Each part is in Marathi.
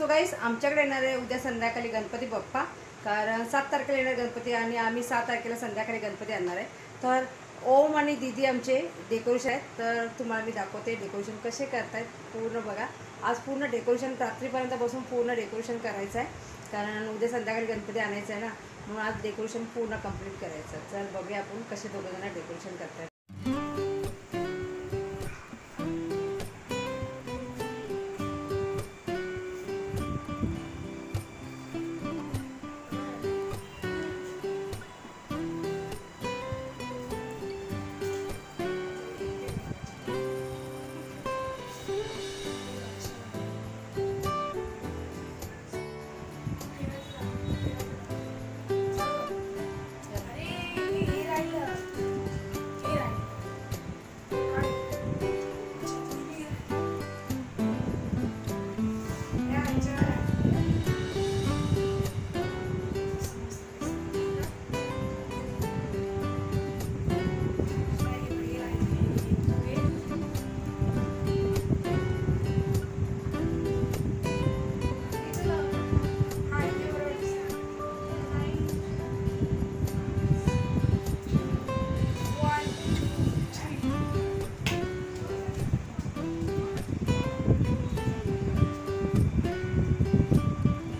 सो गाईस आमच्याकडे येणार आहे उद्या संध्याकाळी गणपती बाप्पा, कारण 7 तारखेला येणार गणपती आणि आम्ही 6 तारखेला संध्याकाळी गणपती आणणार आहे. तर ओम आणि दीदी आमचे डेकोरेशन आहेत, तर तुम्हाला मी दाखवते डेकोरेशन कसे करतायत. पूर्ण बघा, आज पूर्ण डेकोरेशन रात्रीपर्यंत बसून पूर्ण डेकोरेशन करायचं आहे, कारण उद्या संध्याकाळी गणपती आणायचं आहे ना, म्हणून आज डेकोरेशन पूर्ण कंप्लीट करायचं. चल बघूया आपण कसे दोघंजण डेकोरेशन करतायत.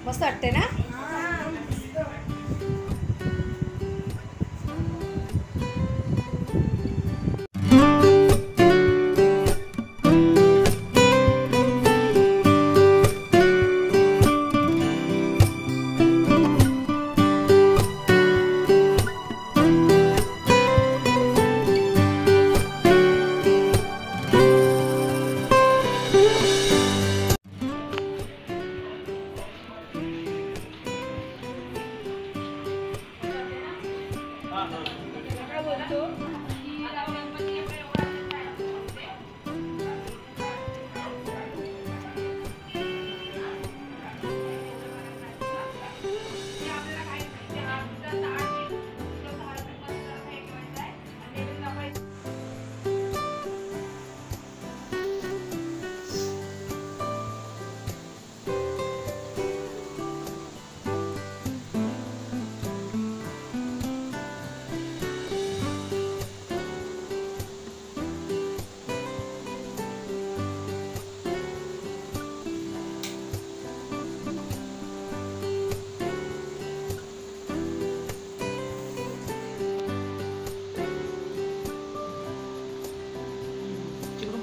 मस्त वाटते ना.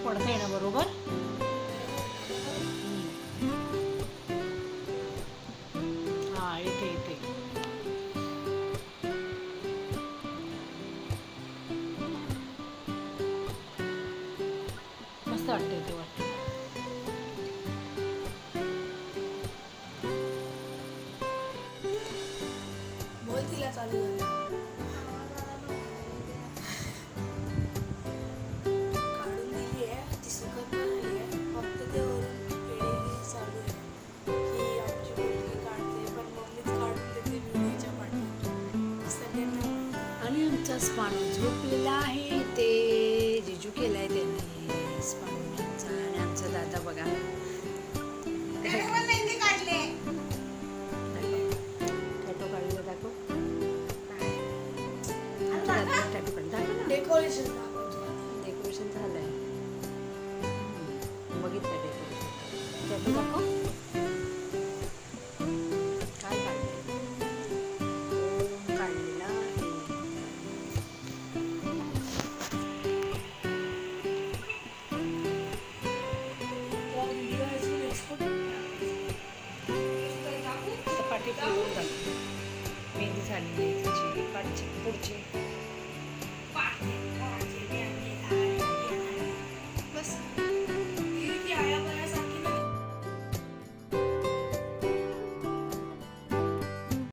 पडता आहे ना बरोबर. हा इथे इथे मस्त वाटतं इथे वाटतं. बोल तिला चालू झालं. स्पानू झोपलेला आहे, ते जिजू केलाय त्यांनी स्पानूचा. आणि आमचा दादा बघा टॅटो काढलेला दाखव. टॅटो काढ दाखव ना. डेकोरेशन झालंय, बघितलं डेकोरेशन. टॅटो दाखव. मेहंदी झाली, पुढची